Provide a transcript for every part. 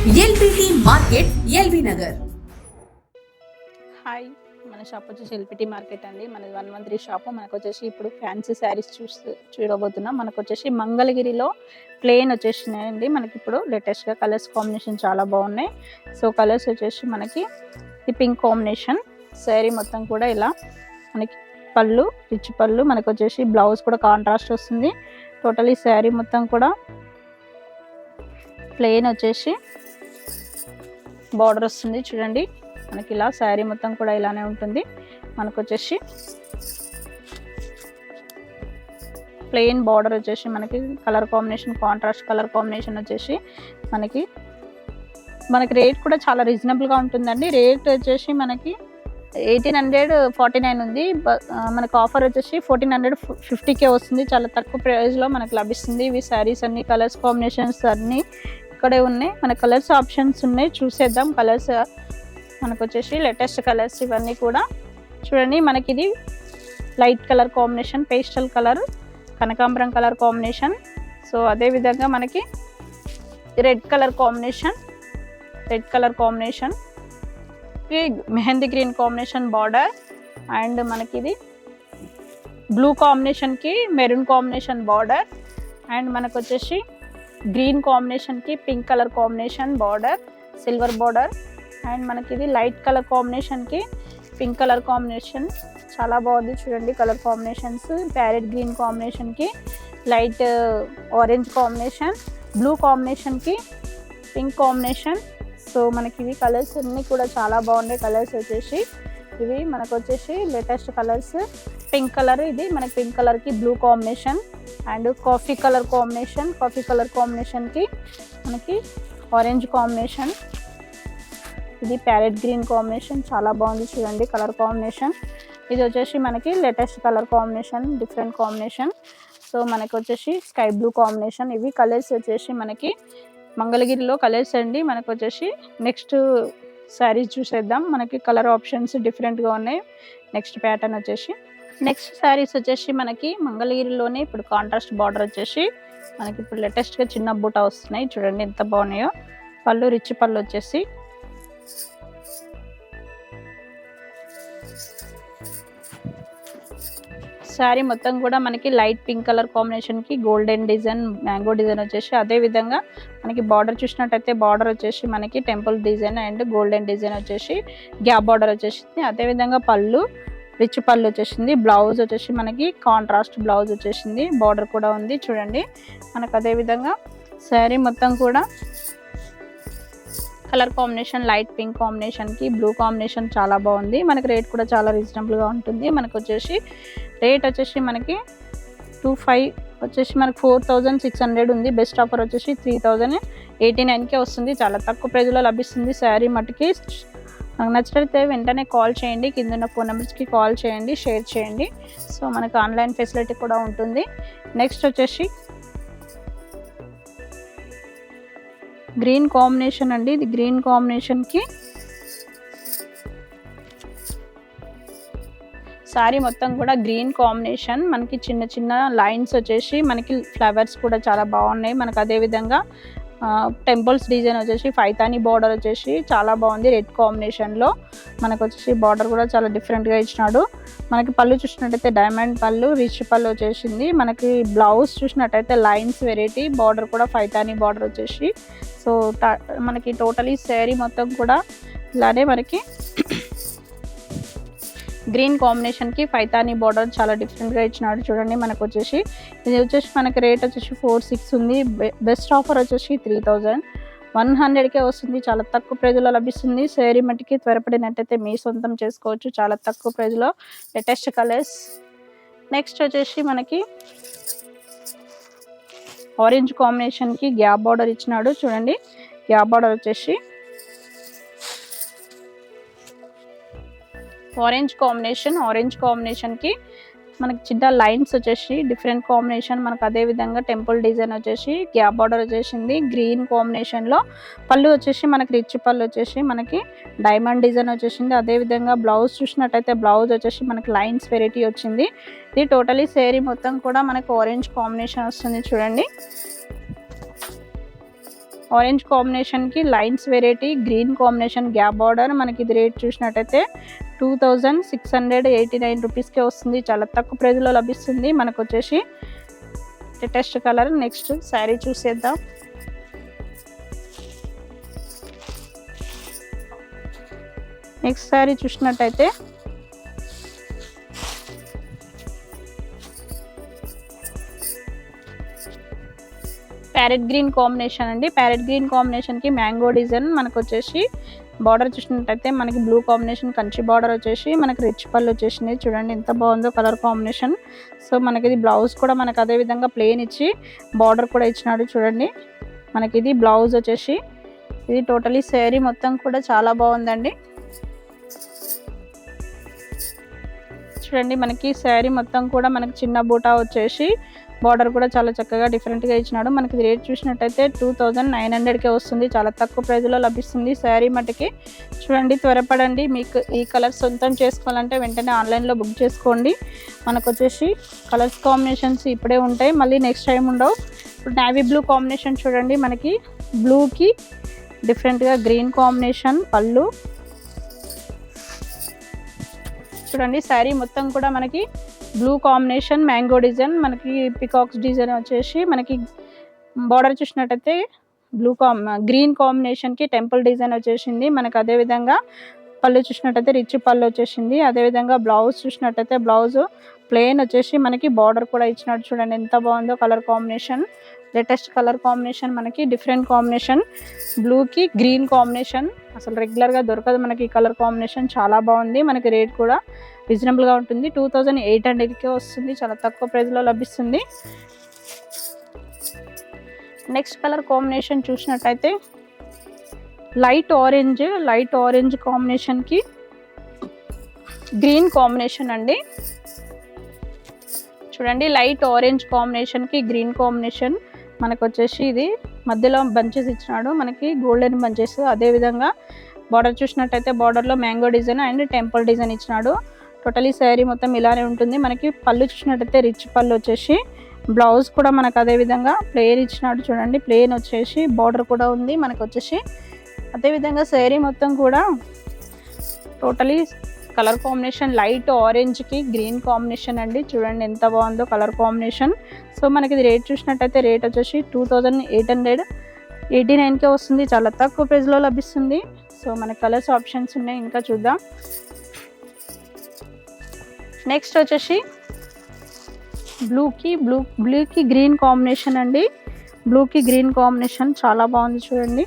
LBT market, LB Nagar. Hi, మన shop వచ్చేసి LBT market అండి. మనది 113 షాప్. మనకు వచ్చేసి ఇప్పుడు ఫ్యాన్సీ శారీస్ చూడబోతున్నాం. మనకు వచ్చేసి మంగళగిరిలో ప్లెయిన్ వచ్చేసినాయండి. మనకి ఇప్పుడు లేటెస్ట్గా కలర్స్ కాంబినేషన్ చాలా బాగున్నాయి. సో కలర్స్ వచ్చేసి మనకి ఈ పింక్ కాంబినేషన్ శారీ మొత్తం కూడా ఇలా మనకి పళ్ళు, రిచ్ పళ్ళు, మనకు వచ్చేసి బ్లౌజ్ కూడా కాంట్రాస్ట్ వస్తుంది. టోటలీ శారీ మొత్తం కూడా ప్లెయిన్ వచ్చేసి బార్డర్ వస్తుంది చూడండి. మనకి ఇలా శారీ మొత్తం కూడా ఇలానే ఉంటుంది. మనకు వచ్చేసి ప్లెయిన్ బార్డర్ వచ్చేసి మనకి colour combination, contrast colour combination వచ్చేసి మనకి రేట్ కూడా చాలా రీజనబుల్గా ఉంటుందండి. రేట్ వచ్చేసి మనకి 1849 ఉంది. మనకు ఆఫర్ వచ్చేసి 1450కే వస్తుంది. చాలా తక్కువ ప్రైస్లో మనకు లభిస్తుంది. ఇవి శారీస్ అన్ని కలర్స్ కాంబినేషన్స్ అన్నీ ఇక్కడే ఉన్నాయి. మన కలర్స్ ఆప్షన్స్ ఉన్నాయి, చూసేద్దాం. కలర్స్ మనకు వచ్చేసి లేటెస్ట్ కలర్స్ ఇవన్నీ కూడా చూడండి. మనకి ఇది light colour combination, pastel colour, కనకాంబరం కలర్ కాంబినేషన్. సో అదేవిధంగా మనకి red colour combination, mehndi green combination border, and మనకి ఇది బ్లూ కాంబినేషన్కి మెరూన్ కాంబినేషన్ బార్డర్, అండ్ మనకు వచ్చేసి గ్రీన్ కాంబినేషన్కి pink colour combination border, silver border, and మనకి ఇది లైట్ కలర్ కాంబినేషన్కి పింక్ కలర్ కాంబినేషన్ చాలా బాగుంది చూడండి. కలర్ కాంబినేషన్స్ ప్యారెట్ గ్రీన్ కాంబినేషన్కి లైట్ ఆరెంజ్ కాంబినేషన్, బ్లూ కాంబినేషన్కి పింక్ కాంబినేషన్. సో మనకి ఇవి కలర్స్ అన్నీ కూడా చాలా బాగున్నాయి. కలర్స్ వచ్చేసి ఇవి మనకు వచ్చేసి లేటెస్ట్ కలర్స్. పింక్ కలర్, ఇది మనకి పింక్ కలర్కి blue combination, and coffee colour కాంబినేషన్కి మనకి ఆరెంజ్ కాంబినేషన్, ఇది ప్యారెట్ గ్రీన్ కాంబినేషన్ చాలా బాగుంది చూడండి కలర్ కాంబినేషన్. ఇది వచ్చేసి మనకి latest colour combination, different combination. So మనకి వచ్చేసి స్కై బ్లూ కాంబినేషన్. ఇవి కలర్స్ వచ్చేసి మనకి మంగళగిరిలో కలర్స్ అండి. మనకు వచ్చేసి నెక్స్ట్ శారీస్ చూసేద్దాం. మనకి కలర్ ఆప్షన్స్ డిఫరెంట్గా ఉన్నాయి. నెక్స్ట్ ప్యాటర్న్ వచ్చేసి నెక్స్ట్ శారీస్ వచ్చేసి మనకి మంగళగిరిలోనే ఇప్పుడు కాంట్రాస్ట్ బార్డర్ వచ్చేసి మనకి ఇప్పుడు లేటెస్ట్గా చిన్న బూటా వస్తున్నాయి చూడండి ఎంత బాగున్నాయో. పళ్ళు రిచ్ పళ్ళు వచ్చేసి శారీ మొత్తం కూడా మనకి లైట్ పింక్ కలర్ కాంబినేషన్కి గోల్డెన్ డిజైన్, మ్యాంగో డిజైన్ వచ్చేసి, అదేవిధంగా మనకి బార్డర్ చూసినట్టయితే బార్డర్ వచ్చేసి మనకి temple design and golden design వచ్చేసి గ్యాప్ బార్డర్ వచ్చేసింది. అదేవిధంగా పళ్ళు రిచ్ పళ్ళు వచ్చేసింది. బ్లౌజ్ వచ్చేసి మనకి కాంట్రాస్ట్ బ్లౌజ్ వచ్చేసింది, బార్డర్ కూడా ఉంది చూడండి మనకు. అదేవిధంగా శారీ మొత్తం కూడా కలర్ కాంబినేషన్ లైట్ పింక్ కాంబినేషన్కి బ్లూ కాంబినేషన్ చాలా బాగుంది. మనకి రేట్ కూడా చాలా రీజనబుల్గా ఉంటుంది. మనకు వచ్చేసి రేట్ వచ్చేసి మనకి 25 వచ్చేసి మనకి 4600 ఉంది. బెస్ట్ ఆఫర్ వచ్చేసి 3089కే వస్తుంది. చాలా తక్కువ ప్రైజ్లో లభిస్తుంది శారీ మటుకి. మనకు నచ్చినట్లయితే వెంటనే కాల్ చేయండి. కింద ఉన్న ఫోన్ నెంబర్స్కి కాల్ చేయండి, షేర్ చేయండి. సో మనకు ఆన్లైన్ ఫెసిలిటీ కూడా ఉంటుంది. నెక్స్ట్ వచ్చేసి గ్రీన్ కాంబినేషన్ అండి. ఇది గ్రీన్ కాంబినేషన్కి శారీ మొత్తం కూడా గ్రీన్ కాంబినేషన్, మనకి చిన్న చిన్న లైన్స్ వచ్చేసి మనకి ఫ్లవర్స్ కూడా చాలా బాగున్నాయి. మనకు అదేవిధంగా టెంపుల్స్ డిజైన్ వచ్చేసి పైతాని బార్డర్ వచ్చేసి చాలా బాగుంది. రెడ్ కాంబినేషన్లో మనకు వచ్చేసి బార్డర్ కూడా చాలా డిఫరెంట్గా ఇచ్చినాడు. మనకి పళ్ళు చూసినట్టయితే డైమండ్ పళ్ళు, రిచ్ పళ్ళు వచ్చేసింది. మనకి బ్లౌజ్ చూసినట్టయితే లైన్స్ వెరైటీ, బార్డర్ కూడా పైతాని బార్డర్ వచ్చేసి. సో మనకి టోటలీ శారీ మొత్తం కూడా ఇలానే మనకి గ్రీన్ కాంబినేషన్కి పైతాని బార్డర్ చాలా డిఫరెంట్గా ఇచ్చినాడు చూడండి. మనకు వచ్చేసి ఇది వచ్చేసి మనకి రేట్ వచ్చేసి 46 ఉంది. బెస్ట్ ఆఫర్ వచ్చేసి 3100కే వస్తుంది. చాలా తక్కువ ప్రైజ్లో లభిస్తుంది. శారీ మట్టికి త్వరపడినట్టయితే మీ సొంతం చేసుకోవచ్చు చాలా తక్కువ ప్రైజ్లో. Latest colours. నెక్స్ట్ వచ్చేసి మనకి ఆరెంజ్ కాంబినేషన్కి గ్యాప్ బార్డర్ ఇచ్చినాడు చూడండి. గ్యాప్ బార్డర్ వచ్చేసి ఆరెంజ్ కాంబినేషన్కి మనకి చిన్న లైన్స్ వచ్చేసి డిఫరెంట్ కాంబినేషన్. మనకు అదేవిధంగా టెంపుల్ డిజైన్ వచ్చేసి గ్యాప్ బార్డర్ వచ్చేసింది గ్రీన్ కాంబినేషన్లో. పళ్ళు వచ్చేసి మనకి రిచ్ పళ్ళు వచ్చేసి మనకి డైమండ్ డిజైన్ వచ్చేసింది. అదేవిధంగా బ్లౌజ్ చూసినట్టయితే బ్లౌజ్ వచ్చేసి మనకి లైన్స్ వెరైటీ వచ్చింది. ఇది టోటలీ శారీ మొత్తం కూడా మనకు ఆరెంజ్ కాంబినేషన్ వస్తుంది చూడండి. ఆరెంజ్ కాంబినేషన్కి lines variety green combination gap border. మనకి ఇది రేట్ చూసినట్టయితే 2689 రూపీస్కే వస్తుంది. చాలా తక్కువ ప్రైస్లో లభిస్తుంది. మనకు వచ్చేసి లేటెస్ట్ కలర్. నెక్స్ట్ శారీ చూసేద్దాం. నెక్స్ట్ శారీ చూసినట్టయితే ప్యారెట్ గ్రీన్ కాంబినేషన్ అండి. ప్యారెట్ గ్రీన్ కాంబినేషన్కి మ్యాంగో డిజైన్. మనకు వచ్చేసి బార్డర్ చూసినట్టయితే మనకి బ్లూ కాంబినేషన్ కంచి బార్డర్ వచ్చేసి మనకి రిచ్ పళ్ళు వచ్చేసింది. చూడండి ఎంత బాగుందో కలర్ కాంబినేషన్. సో మనకి ఇది బ్లౌజ్ కూడా మనకు అదే విధంగా ప్లెయిన్ ఇచ్చి బార్డర్ కూడా ఇచ్చినాడు. చూడండి మనకి ఇది బ్లౌజ్ వచ్చేసి ఇది టోటలీ శారీ మొత్తం కూడా చాలా బాగుందండి. చూడండి మనకి శారీ మొత్తం కూడా మనకి చిన్న బూటా వచ్చేసి బార్డర్ కూడా చాలా చక్కగా డిఫరెంట్గా ఇచ్చినాడు. మనకి రేట్ చూసినట్టయితే 2900కే వస్తుంది. చాలా తక్కువ ప్రైస్లో లభిస్తుంది శారీ మటుకి. చూడండి త్వరపడండి. మీకు ఈ కలర్ సొంతం చేసుకోవాలంటే వెంటనే ఆన్లైన్లో బుక్ చేసుకోండి. మనకు వచ్చేసి కలర్స్ కాంబినేషన్స్ ఇప్పుడే ఉంటాయి, మళ్ళీ నెక్స్ట్ టైం ఉండవు. ఇప్పుడు నేవీ బ్లూ కాంబినేషన్ చూడండి. మనకి బ్లూకి డిఫరెంట్గా గ్రీన్ కాంబినేషన్ పళ్ళు. చూడండి శారీ మొత్తం కూడా మనకి బ్లూ కాంబినేషన్ మ్యాంగో డిజైన్, మనకి పికాక్స్ డిజైన్ వచ్చేసి మనకి బార్డర్ చూసినట్టయితే గ్రీన్ కాంబినేషన్కి టెంపుల్ డిజైన్ వచ్చేసింది. మనకు అదేవిధంగా పళ్ళు చూసినట్టయితే రిచ్ పళ్ళు వచ్చేసింది. అదేవిధంగా బ్లౌజ్ చూసినట్టయితే బ్లౌజ్ ప్లెయిన్ వచ్చేసి మనకి బార్డర్ కూడా ఇచ్చినట్టు. చూడండి ఎంత బాగుందో colour combination. Latest colour combination, మనకి డిఫరెంట్ కాంబినేషన్, బ్లూకి గ్రీన్ కాంబినేషన్. అసలు రెగ్యులర్గా దొరకదు మనకి ఈ కలర్ కాంబినేషన్. చాలా బాగుంది. మనకి రేట్ కూడా రీజనబుల్గా ఉంటుంది. 2800కే వస్తుంది. చాలా తక్కువ ప్రైస్లో లభిస్తుంది. నెక్స్ట్ కలర్ కాంబినేషన్ చూసినట్టయితే లైట్ ఆరెంజ్ కాంబినేషన్కి గ్రీన్ కాంబినేషన్ అండి. చూడండి లైట్ ఆరెంజ్ కాంబినేషన్కి గ్రీన్ కాంబినేషన్. మనకు వచ్చేసి ఇది మధ్యలో బంచెస్ ఇచ్చినాడు, మనకి గోల్డెన్ బంచెస్. అదేవిధంగా బార్డర్ చూసినట్టయితే బార్డర్లో mango design and temple design ఇచ్చినాడు. టోటలీ శారీ మొత్తం ఇలానే ఉంటుంది. మనకి పళ్ళు చూసినట్టయితే రిచ్ పళ్ళు వచ్చేసి బ్లౌజ్ కూడా మనకు అదేవిధంగా ప్లెయిన్ ఇచ్చినాడు. చూడండి ప్లెయిన్ వచ్చేసి బార్డర్ కూడా ఉంది మనకు వచ్చేసి. అదేవిధంగా శారీ మొత్తం కూడా టోటలీ కలర్ కాంబినేషన్ లైట్ ఆరెంజ్కి గ్రీన్ కాంబినేషన్ అండి. చూడండి ఎంత బాగుందో కలర్ కాంబినేషన్. సో మనకి ఇది రేట్ చూసినట్టయితే రేట్ వచ్చేసి 2889కే వస్తుంది. చాలా తక్కువ ప్రైస్లో లభిస్తుంది. సో మన కలర్స్ ఆప్షన్స్ ఉన్నాయి, ఇంకా చూద్దాం. నెక్స్ట్ వచ్చేసి బ్లూకి గ్రీన్ కాంబినేషన్ అండి. బ్లూకి గ్రీన్ కాంబినేషన్ చాలా బాగుంది. చూడండి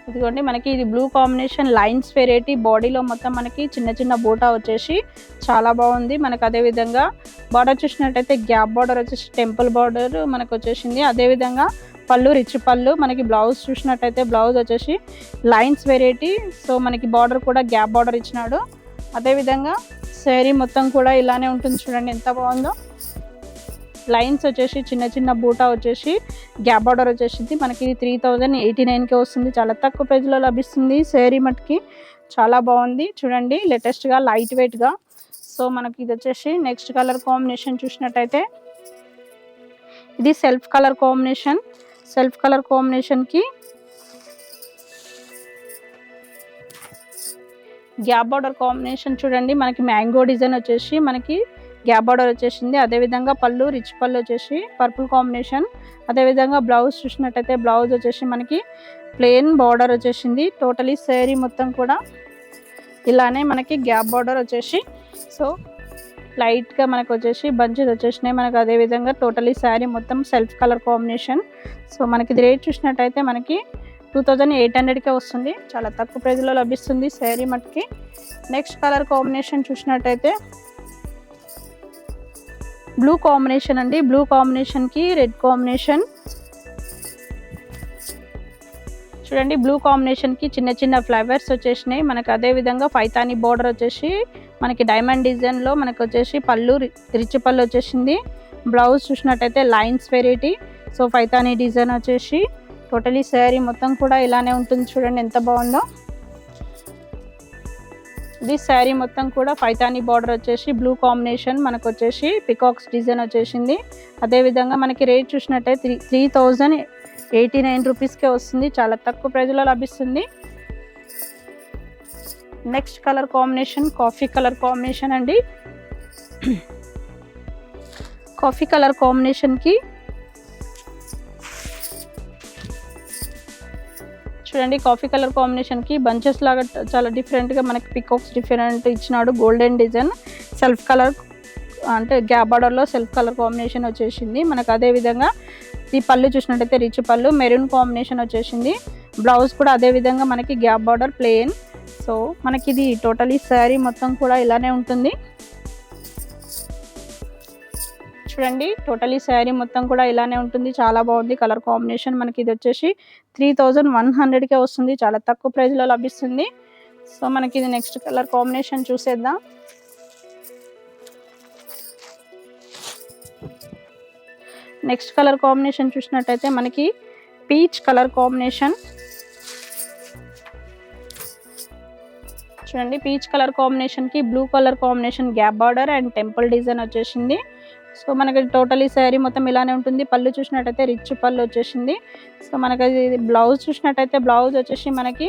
ఇదిగోండి మనకి ఇది బ్లూ కాంబినేషన్ లైన్స్ వెరైటీ. బాడీలో మొత్తం మనకి చిన్న చిన్న బూటా వచ్చేసి చాలా బాగుంది. మనకు అదేవిధంగా బార్డర్ చూసినట్టయితే గ్యాప్ బార్డర్ వచ్చేసి టెంపుల్ బార్డర్ మనకు వచ్చేసింది. అదేవిధంగా పళ్ళు రిచ్ పళ్ళు. మనకి బ్లౌజ్ చూసినట్టయితే బ్లౌజ్ వచ్చేసి లైన్స్ వెరైటీ. సో మనకి బార్డర్ కూడా గ్యాప్ బార్డర్ ఇచ్చినాడు. అదేవిధంగా శారీ మొత్తం కూడా ఇలానే ఉంటుంది. చూడండి ఎంత బాగుందో. లైన్స్ వచ్చేసి చిన్న చిన్న బూటా వచ్చేసి గ్యాప్ బార్డర్ వచ్చేసింది. మనకి ఇది 3089కే వస్తుంది. చాలా తక్కువ ప్రైస్లో లభిస్తుంది. శారీ మటుకి చాలా బాగుంది. చూడండి లేటెస్ట్గా లైట్ వెయిట్గా. సో మనకి ఇది వచ్చేసి నెక్స్ట్ కలర్ కాంబినేషన్ చూసినట్టయితే ఇది సెల్ఫ్ కలర్ కాంబినేషన్కి గ్యాప్ బార్డర్ కాంబినేషన్. చూడండి మనకి మ్యాంగో డిజైన్ వచ్చేసి మనకి గ్యాప్ బార్డర్ వచ్చేసింది. అదేవిధంగా పళ్ళు రిచ్ పళ్ళు వచ్చేసి పర్పుల్ కాంబినేషన్. అదేవిధంగా బ్లౌజ్ చూసినట్టయితే బ్లౌజ్ వచ్చేసి మనకి ప్లెయిన్ బార్డర్ వచ్చేసింది. టోటలీ శారీ మొత్తం కూడా ఇలానే మనకి గ్యాప్ బార్డర్ వచ్చేసి సో లైట్గా మనకు వచ్చేసి బంచెస్ వచ్చేసినాయి. మనకు అదేవిధంగా టోటలీ శారీ మొత్తం సెల్ఫ్ కలర్ కాంబినేషన్. సో మనకి రేట్ చూసినట్టయితే మనకి 2800కే వస్తుంది. చాలా తక్కువ ప్రైస్లో లభిస్తుంది శారీ మటుకి. నెక్స్ట్ కలర్ కాంబినేషన్ చూసినట్టయితే బ్లూ కాంబినేషన్ అండి. బ్లూ కాంబినేషన్కి రెడ్ కాంబినేషన్. చూడండి బ్లూ కాంబినేషన్కి చిన్న చిన్న ఫ్లవర్స్ వచ్చేసినాయి. మనకు అదేవిధంగా పైతాని బార్డర్ వచ్చేసి మనకి డైమండ్ డిజైన్లో మనకు వచ్చేసి పళ్ళు రిచ్ పళ్ళు వచ్చేసింది. బ్లౌజ్ చూసినట్టయితే lines variety. So Paithani design వచ్చేసి టోటలీ శారీ మొత్తం కూడా ఇలానే ఉంటుంది. చూడండి ఎంత బాగుందో. ఇది శారీ మొత్తం కూడా పైతానీ బార్డర్ వచ్చేసి బ్లూ కాంబినేషన్, మనకు వచ్చేసి పికాక్స్ డిజైన్ వచ్చేసింది. అదేవిధంగా మనకి రేట్ చూసినట్టయితే 3089 రూపీస్కే వస్తుంది, చాలా తక్కువ ప్రైజ్లో లభిస్తుంది. Next colour combination coffee colour combination అండి. కాఫీ కలర్ కాంబినేషన్కి చూడండి, కాఫీ కలర్ కాంబినేషన్కి బంచెస్ లాగా చాలా డిఫరెంట్గా మనకి పికాక్స్ డిఫరెంట్ ఇచ్చినాడు. గోల్డెన్ డిజైన్ సెల్ఫ్ కలర్ అంటే గ్యాప్ బార్డర్లో సెల్ఫ్ కలర్ కాంబినేషన్ వచ్చేసింది మనకు. అదేవిధంగా ఈ పళ్ళు చూసినట్టయితే రిచ్ పళ్ళు, మెరూన్ కాంబినేషన్ వచ్చేసింది. బ్లౌజ్ కూడా అదేవిధంగా మనకి గ్యాప్ బార్డర్ ప్లెయిన్. సో మనకి ఇది టోటలీ శారీ మొత్తం కూడా ఇలానే ఉంటుంది. చూడండి, టోటలీ శారీ మొత్తం కూడా ఇలానే ఉంటుంది, చాలా బాగుంది కలర్ కాంబినేషన్. మనకి ఇది వచ్చేసి 3100కే వస్తుంది, చాలా తక్కువ ప్రైస్లో లభిస్తుంది. సో మనకి ఇది నెక్స్ట్ కలర్ కాంబినేషన్ చూసేద్దాం. నెక్స్ట్ కలర్ కాంబినేషన్ చూసినట్టయితే మనకి పీచ్ కలర్ కాంబినేషన్. చూడండి, పీచ్ కలర్ కాంబినేషన్కి blue colour combination gap border and temple design వచ్చేసింది. సో మనకి టోటలీ శారీ మొత్తం ఇలానే ఉంటుంది. పళ్ళు చూసినట్టయితే రిచ్ పళ్ళు వచ్చేసింది. సో మనకి బ్లౌజ్ చూసినట్టయితే బ్లౌజ్ వచ్చేసి మనకి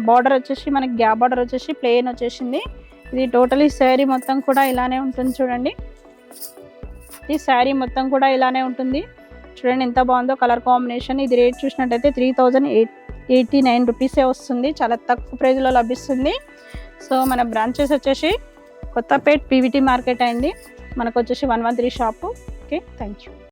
బార్డర్ వచ్చేసి మనకి గ్యాప్ బార్డర్ వచ్చేసి ప్లెయిన్ వచ్చేసింది. ఇది టోటలీ శారీ మొత్తం కూడా ఇలానే ఉంటుంది. చూడండి, ఈ శారీ మొత్తం కూడా ఇలానే ఉంటుంది. చూడండి ఎంత బాగుందో కలర్ కాంబినేషన్. ఇది రేట్ చూసినట్టయితే 3089 రూపీసే వస్తుంది, చాలా తక్కువ ప్రైజ్లో లభిస్తుంది. సో మన బ్రాంచెస్ వచ్చేసి కొత్తపేట్ పీవీటీ మార్కెట్ అయింది, మనకు వచ్చేసి 113 షాపు. Okay, thank you.